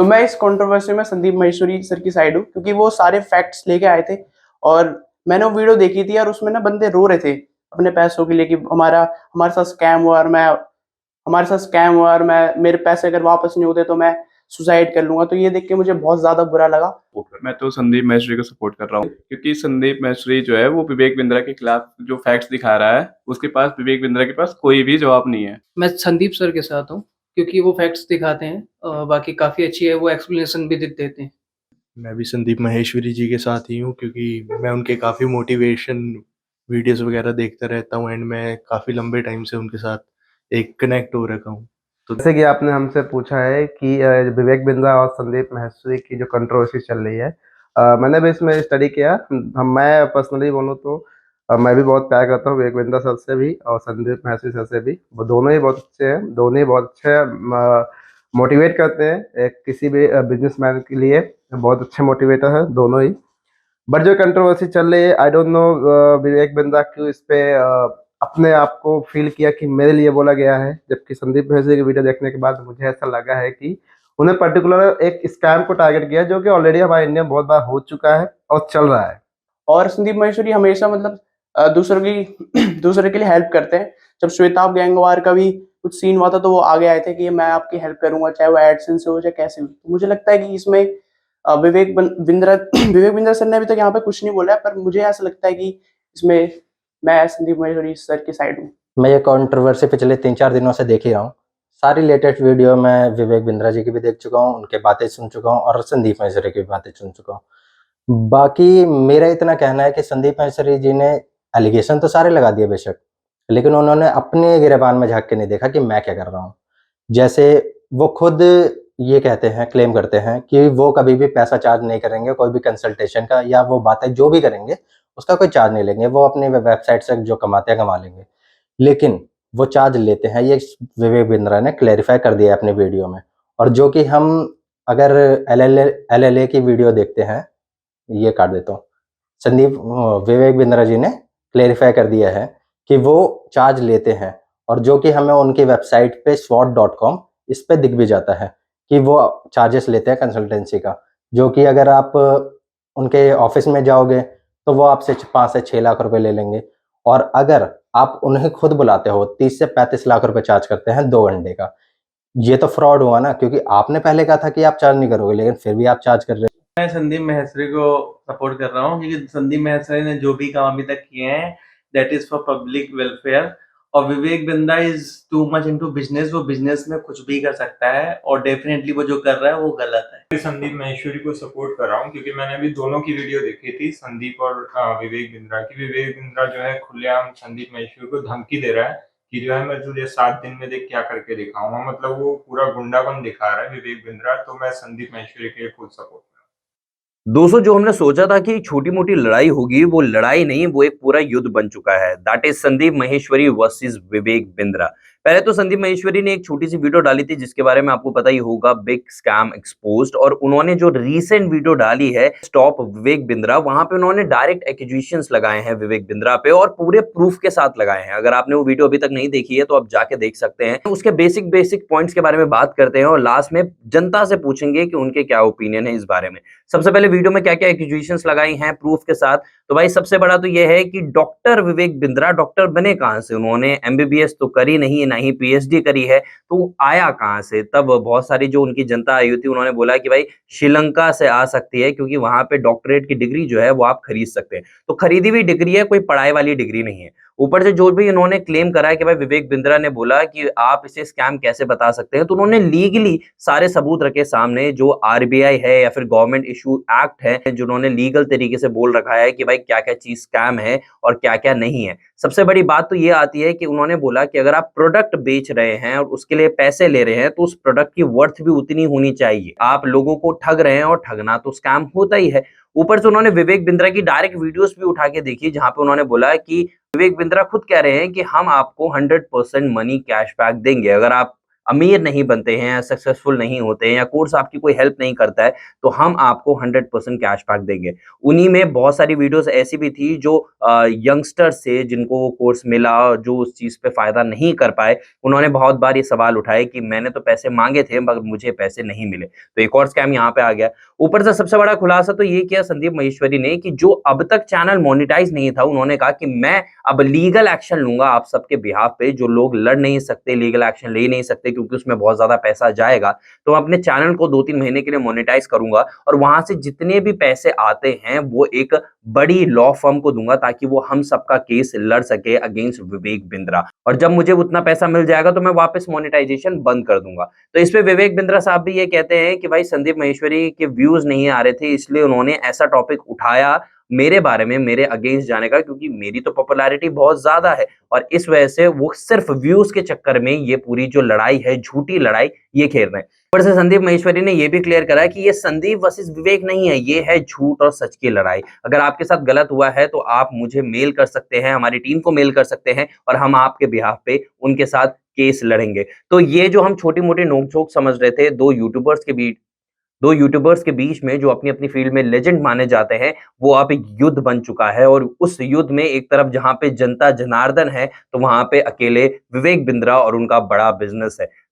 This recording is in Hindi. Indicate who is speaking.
Speaker 1: तो मैं इस कंट्रोवर्सी में संदीप माहेश्वरी सर की साइड हूँ, क्योंकि वो सारे फैक्ट्स लेके आए थे और मैंने वो वीडियो देखी थी और उसमें ना बंदे रो रहे थे अपने पैसों के लिए कि हमारा हमारे साथ स्कैम हुआ और मैं मेरे पैसे अगर वापस नहीं होते तो मैं सुसाइड कर लूंगा। तो ये देख के मुझे बहुत ज्यादा बुरा लगा।
Speaker 2: मैं तो संदीप महेश्वरी को सपोर्ट कर रहा हूँ, क्योंकि संदीप महेश्वरी जो है वो विवेक बिंद्रा के खिलाफ जो फैक्ट्स दिखा रहा है, उसके पास विवेक बिंद्रा के पास कोई भी जवाब नहीं है।
Speaker 3: मैं संदीप सर के साथ हूँ, क्योंकि वो फैक्ट्स दिखाते हैं, बाकी काफ़ी अच्छी है, वो एक्सप्लेनेशन भी देते हैं।
Speaker 4: मैं भी संदीप माहेश्वरी जी के साथ ही हूँ, क्योंकि मैं उनके काफ़ी मोटिवेशन वीडियोस वगैरह देखता रहता हूँ एंड मैं काफ़ी लंबे टाइम से उनके साथ एक कनेक्ट हो रखा हूँ। तो
Speaker 5: जैसे कि आपने हमसे पूछा है कि विवेक बिंद्रा और संदीप माहेश्वरी की जो कंट्रोवर्सी चल रही है, मैंने भी इसमें स्टडी किया। मैं पर्सनली बोलूँ तो मैं भी बहुत प्यार करता हूँ विवेक बिंद्रा सर से भी और संदीप माहेश्वरी सर से भी। वो दोनों ही बहुत अच्छे हैं, दोनों ही बहुत अच्छे मोटिवेट करते हैं। एक किसी भी बिजनेसमैन के लिए बहुत अच्छे मोटिवेटर है दोनों ही। बट जो कंट्रोवर्सी चल रही है, I don't know Vivek Bindra क्यों इस पे अपने आप को फील किया कि मेरे लिए बोला गया है, जबकि संदीप माहेश्वरी की वीडियो देखने के बाद मुझे ऐसा लगा है कि उन्हें पर्टिकुलर एक स्कैम को टारगेट किया जो कि ऑलरेडी हमारे इंडिया में बहुत बार हो चुका है और चल रहा है।
Speaker 1: और संदीप माहेश्वरी हमेशा मतलब दूसरों की दूसरे के लिए हेल्प करते हैं। जब श्वेताब गैंगवार का भी कुछ सीन हुआ था तो वो आगे आए थे कि मैं आपकी हेल्प करूंगा, चाहे वो एडसेंस से हो चाहे कैसे भी। तो मुझे लगता है कि इसमें विवेक बिंद्रा सर ने अभी तक यहाँ पे कुछ नहीं बोला है, पर मुझे ऐसा लगता है कि इसमें मैं संदीप माहेश्वरी सर की साइड हूँ।
Speaker 6: मैं ये कंट्रोवर्सी पिछले 3-4 दिनों से देख ही रहा हूँ। सारी लेटेस्ट वीडियो मैं विवेक बिंद्रा जी की भी देख चुका हूँ, उनके बातें सुन चुका हूँ और संदीप माहेश्वरी की भी बातें सुन चुका हूँ। बाकी मेरा इतना कहना है कि संदीप माहेश्वरी जी ने एलिगेशन तो सारे लगा दिए बेशक, लेकिन उन्होंने अपने गिरेबान में झाँक के नहीं देखा कि मैं क्या कर रहा हूँ। जैसे वो खुद ये कहते हैं, क्लेम करते हैं कि वो कभी भी पैसा चार्ज नहीं करेंगे कोई भी कंसल्टेशन का, या वो बातें जो भी करेंगे उसका कोई चार्ज नहीं लेंगे, वो अपनी वेबसाइट से जो कमाते हैं कमा लेंगे। लेकिन वो चार्ज लेते हैं, ये विवेक बिंद्रा ने क्लैरिफाई कर दिया है अपनी वीडियो में। और जो कि हम अगर एलएलए की वीडियो देखते हैं, ये काट देता हूँ, विवेक बिंद्रा जी ने क्लैरिफाई कर दिया है कि वो चार्ज लेते हैं, और जो कि हमें उनकी वेबसाइट पे swot.com इस पे दिख भी जाता है कि वो चार्जेस लेते हैं कंसल्टेंसी का, जो कि अगर आप उनके ऑफिस में जाओगे तो वो आपसे 5 से 6 लाख रुपए ले लेंगे, और अगर आप उन्हें खुद बुलाते हो 30 से 35 लाख रुपए चार्ज करते हैं 2 घंटे का। ये तो फ्रॉड हुआ ना, क्योंकि आपने पहले कहा था कि आप चार्ज नहीं करोगे, लेकिन फिर भी आप चार्ज कर रहे हो।
Speaker 7: मैं संदीप माहेश्वरी को सपोर्ट कर रहा हूँ, क्योंकि संदीप माहेश्वरी ने जो भी काम अभी तक किए हैं that is for public welfare. और Vivek Bindra is too much into business, वो बिजनेस में कुछ भी कर सकता है और डेफिनेटली वो जो कर रहा है वो गलत है।
Speaker 8: मैं संदीप माहेश्वरी को सपोर्ट कर रहा हूँ, क्योंकि मैंने अभी दोनों की वीडियो देखी थी, संदीप और विवेक बिंद्रा की। विवेक बिंद्रा जो है खुलेआम संदीप माहेश्वरी को धमकी दे रहा है कि जो है मैं तुझे 7 दिन में देख क्या करके दिखाऊंगा, मतलब वो पूरा गुंडापन दिखा रहा है विवेक बिंद्रा। तो मैं संदीप माहेश्वरी के फुल सपोर्ट।
Speaker 9: दोस्तों, जो हमने सोचा था कि छोटी मोटी लड़ाई होगी, वो लड़ाई नहीं, वो एक पूरा युद्ध बन चुका है। That is Sandeep Maheshwari versus Vivek Bindra. पहले तो संदीप माहेश्वरी ने एक छोटी सी वीडियो डाली थी जिसके बारे में आपको पता ही होगा, बिग स्कैम एक्सपोज्ड। और उन्होंने जो रीसेंट वीडियो डाली है स्टॉप विवेक बिंद्रा, वहां पे उन्होंने डायरेक्ट एक्यूजेशंस लगाए हैं विवेक बिंद्रा पे, और पूरे प्रूफ के साथ लगाए हैं। अगर आपने वो वीडियो अभी तक नहीं देखी है तो आप जाके देख सकते हैं। उसके बेसिक पॉइंट्स के बारे में बात करते हैं और लास्ट में जनता से पूछेंगे कि उनके क्या ओपिनियन है इस बारे में। सबसे पहले वीडियो में क्या क्या एक्यूजेशंस लगाई हैं प्रूफ के साथ, तो भाई सबसे बड़ा तो यह है कि डॉक्टर विवेक बिंद्रा डॉक्टर बने कहां से? उन्होंने एमबीबीएस तो करी नहीं, ना ही पीएचडी करी है, तो आया कहां से? तब बहुत सारी जो उनकी जनता आई थी उन्होंने बोला कि भाई श्रीलंका से आ सकती है, क्योंकि वहां पे डॉक्टरेट की डिग्री जो है वो आप खरीद सकते हैं। तो खरीदी हुई डिग्री है, कोई पढ़ाई वाली डिग्री नहीं है। ऊपर से जो भी उन्होंने क्लेम करा है कि भाई विवेक बिंद्रा ने बोला कि आप इसे स्कैम कैसे बता सकते हैं, तो उन्होंने लीगली सारे सबूत रखे सामने, जो आरबीआई है या फिर गवर्नमेंट इशू एक्ट है, जिन्होंने लीगल तरीके से बोल रखा है कि भाई क्या क्या चीज स्कैम है और क्या क्या नहीं है। सबसे बड़ी बात तो ये आती है कि उन्होंने बोला कि अगर आप प्रोडक्ट बेच रहे हैं और उसके लिए पैसे ले रहे हैं तो उस प्रोडक्ट की वर्थ भी उतनी होनी चाहिए। आप लोगों को ठग रहे हैं और ठगना तो स्कैम होता ही है। ऊपर से उन्होंने विवेक बिंद्रा की डायरेक्ट वीडियोस भी उठा के देखी, जहां पे उन्होंने बोला कि विवेक बिंद्रा खुद कह रहे हैं कि हम आपको 100% मनी कैश बैक देंगे अगर आप अमीर नहीं बनते हैं या सक्सेसफुल नहीं होते हैं या कोर्स आपकी कोई हेल्प नहीं करता है तो हम आपको 100% कैशबैक देंगे। उन्हीं में बहुत सारी वीडियोस ऐसी भी थी जो यंगस्टर्स थे जिनको वो कोर्स मिला, जो उस चीज़ पे फ़ायदा नहीं कर पाए, उन्होंने बहुत बार ये सवाल उठाए कि मैंने तो पैसे माँगे थे मगर मुझे पैसे नहीं मिले। तो एक और स्कैम यहाँ पे आ गया। ऊपर से सबसे बड़ा खुलासा तो ये किया संदीप महेश्वरी ने कि जो अब तक चैनल मोनेटाइज़ नहीं था, उन्होंने कहा कि मैं अब लीगल एक्शन लूँगा आप सबके बिहाफ पे, जो लोग लड़ नहीं सकते, लीगल एक्शन ले नहीं सकते क्योंकि उसमें बहुत ज़्यादा पैसा जाएगा, तो मैं अपने चैनल को 2-3 महीने के लिए मोनेटाइज़ करूँगा और वहाँ से जितने भी पैसे आते हैं वो एक बड़ी लॉ फर्म को दूँगा ताकि वो हम सबका केस लड़ सके अगेंस्ट विवेक बिंद्रा, और जब मुझे उतना पैसा मिल जाएगा तो मैं वापस मोनेटाइजेशन बंद कर दूँगा। तो इस पे विवेक बिंद्रा साहब भी ये कहते हैं कि भाई संदीप महेश्वरी के व्यूज़ नहीं आ रहे थे इसलिए उन्होंने ऐसा टॉपिक उठाया मेरे बारे में, मेरे अगेंस्ट जाने का, क्योंकि मेरी तो पॉपुलैरिटी बहुत ज़्यादा है और इस वजह से वो सिर्फ व्यूज़ के चक्कर में ये पूरी जो लड़ाई है, झूठी लड़ाई, ये खेल रहे हैं। ऊपर से संदीप महेश्वरी ने ये भी क्लियर करा कि ये संदीप वर्सेस विवेक नहीं है, ये है झूठ और सच की लड़ाई। अगर आपके साथ गलत हुआ है तो आप मुझे मेल कर सकते हैं, हमारी टीम को मेल कर सकते हैं और हम आपके बिहाफ पे उनके साथ केस लड़ेंगे। तो ये जो हम छोटी-मोटी नोक-झोंक समझ रहे थे दो यूट्यूबर्स के बीच में जो अपनी-अपनी फील्ड में लेजेंड माने जाते हैं, वो अब एक युद्ध बन चुका है और उस युद्ध में एक तरफ जहाँ पे जनता जनार्दन है, तो वहाँ पे अकेले विवेक बिंद्रा और उनका बड़ा बिज़नेस है।